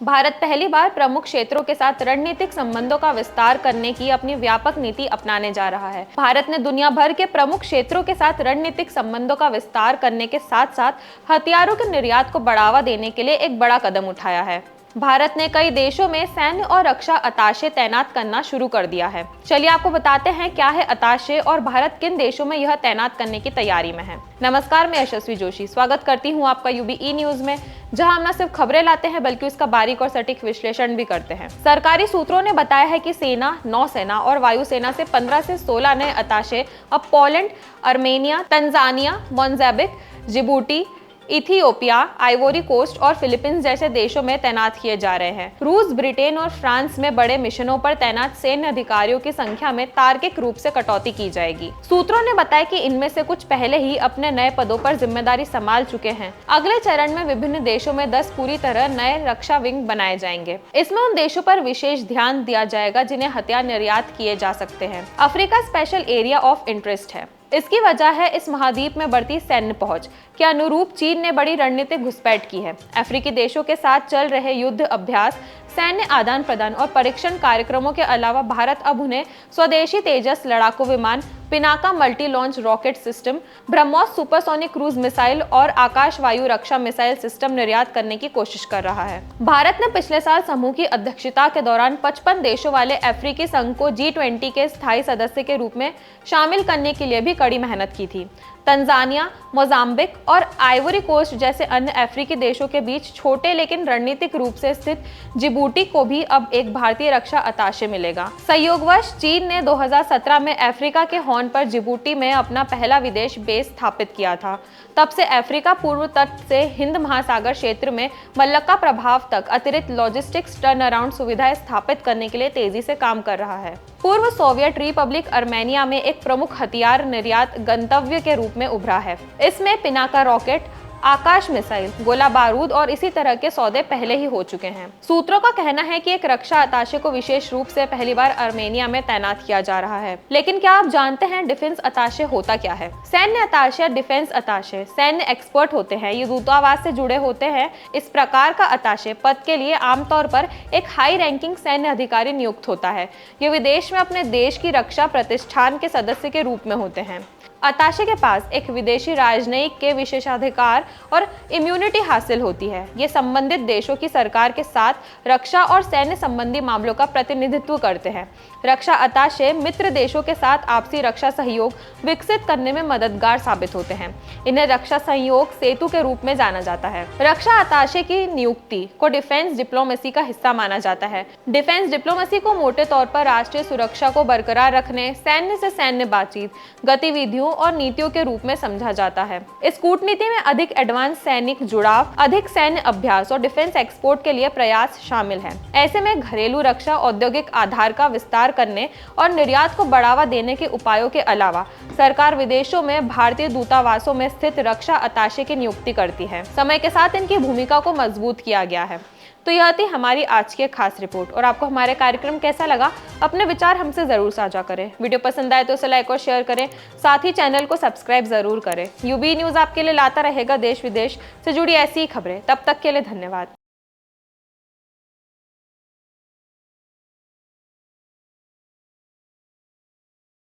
भारत पहली बार प्रमुख क्षेत्रों के साथ रणनीतिक संबंधों का विस्तार करने की अपनी व्यापक नीति अपनाने जा रहा है। भारत ने दुनिया भर के प्रमुख क्षेत्रों के साथ रणनीतिक संबंधों का विस्तार करने के साथ साथ हथियारों के निर्यात को बढ़ावा देने के लिए एक बड़ा कदम उठाया है। भारत ने कई देशों में सैन्य और रक्षा अताशे तैनात करना शुरू कर दिया है। चलिए आपको बताते हैं क्या है अताशे और भारत किन देशों में यह तैनात करने की तैयारी में है। नमस्कार, मैं यशस्वी जोशी स्वागत करती हूं आपका यूबीई न्यूज में, जहां हम न सिर्फ खबरें लाते हैं बल्कि उसका बारीक और सटीक विश्लेषण भी करते हैं। सरकारी सूत्रों ने बताया है कि सेना, नौसेना और वायुसेना से 15 से 16 नए अताशे अब Poland, Armenia, Tanzania, Mozambique, Djibouti, Ethiopia, Ivory Coast और फिलीपींस जैसे देशों में तैनात किए जा रहे हैं। रूस, ब्रिटेन और फ्रांस में बड़े मिशनों पर तैनात सैन्य अधिकारियों की संख्या में तार्किक रूप से कटौती की जाएगी। सूत्रों ने बताया कि इनमें से कुछ पहले ही अपने नए पदों पर जिम्मेदारी संभाल चुके हैं। अगले चरण में विभिन्न देशों में 10 पूरी तरह नए रक्षा विंग बनाए जाएंगे। इसमें उन देशों पर विशेष ध्यान दिया जाएगा जिन्हें हथियार निर्यात किए जा सकते हैं। Africa special area of interest है। इसकी वजह है इस महाद्वीप में बढ़ती सैन्य पहुंच के अनुरूप चीन ने बड़ी रणनीतिक घुसपैठ की है। अफ्रीकी देशों के साथ चल रहे युद्ध अभ्यास, सैन्य आदान प्रदान और परीक्षण कार्यक्रमों के अलावा भारत अब उन्हें स्वदेशी तेजस लड़ाकू विमान, Pinaka multi launch rocket system, BrahMos supersonic cruise missile और आकाश वायु रक्षा मिसाइल सिस्टम निर्यात करने की कोशिश कर रहा है। भारत ने पिछले साल समूह की अध्यक्षता के दौरान 55 देशों वाले अफ्रीकी संघ को G20 के स्थायी सदस्य के रूप में शामिल करने के लिए भी कड़ी मेहनत की थी। तंजानिया, मोजाम्बिक और आइवरी कोस्ट जैसे अन्य अफ्रीकी देशों के बीच छोटे लेकिन रणनीतिक रूप से स्थित जिबूटी को भी अब एक भारतीय रक्षा अताशे मिलेगा। संयोगवश चीन ने 2017 में अफ्रीका के हॉर्न पर जिबूटी में अपना पहला विदेश बेस स्थापित किया था। तब से अफ्रीका पूर्व तट से हिंद महासागर क्षेत्र में मल्लक्का प्रभाव तक अतिरिक्त लॉजिस्टिक्स टर्न अराउंड सुविधाएं स्थापित करने के लिए तेजी से काम कर रहा है। पूर्व सोवियत रिपब्लिक अर्मेनिया में एक प्रमुख हथियार निर्यात गंतव्य के रूप में उभरा है। इसमें पिनाका रॉकेट, आकाश मिसाइल, गोला बारूद और इसी तरह के सौदे पहले ही हो चुके हैं। सूत्रों का कहना है कि एक रक्षा अताशे को विशेष रूप से पहली बार अर्मेनिया में तैनात किया जा रहा है। लेकिन क्या आप जानते हैं डिफेंस अताशे होता क्या है? सैन्य अताशे या डिफेंस अताशे सैन्य एक्सपर्ट होते हैं। ये दूतावास से जुड़े होते हैं। इस प्रकार का अताशे पद के लिए आमतौर पर एक हाई रैंकिंग सैन्य अधिकारी नियुक्त होता है। ये विदेश में अपने देश की रक्षा प्रतिष्ठान के सदस्य के रूप में होते हैं। अताशे के पास एक विदेशी राजनयिक के विशेषाधिकार और इम्यूनिटी हासिल होती है। ये संबंधित देशों की सरकार के साथ रक्षा और सैन्य संबंधी मामलों का प्रतिनिधित्व करते हैं। रक्षा अताशे मित्र देशों के साथ आपसी रक्षा सहयोग विकसित करने में मददगार साबित होते हैं। इन्हें रक्षा सहयोग सेतु के रूप में जाना जाता है। रक्षा अताशे की नियुक्ति को डिफेंस डिप्लोमेसी का हिस्सा माना जाता है। डिफेंस डिप्लोमेसी को मोटे तौर पर राष्ट्रीय सुरक्षा को बरकरार रखने, सैन्य से सैन्य बातचीत, गतिविधियों और नीतियों के रूप में समझा जाता है। इस कूटनीति में अधिक एडवांस सैनिक जुड़ाव, अधिक सैन्य अभ्यास और डिफेंस एक्सपोर्ट के लिए प्रयास शामिल हैं। ऐसे में घरेलू रक्षा औद्योगिक आधार का विस्तार करने और निर्यात को बढ़ावा देने के उपायों के अलावा सरकार विदेशों में भारतीय दूतावासों में स्थित रक्षा अताशे की नियुक्ति करती है। समय के साथ इनकी भूमिका को मजबूत किया गया है। तो यह थी हमारी आज की खास रिपोर्ट। और आपको हमारे कार्यक्रम कैसा लगा, अपने विचार हमसे जरूर साझा करें। वीडियो पसंद आए तो इसे लाइक और शेयर करें। साथ ही चैनल को सब्सक्राइब जरूर करें। यूबी न्यूज आपके लिए लाता रहेगा देश विदेश से जुड़ी ऐसी ही खबरें। तब तक के लिए धन्यवाद।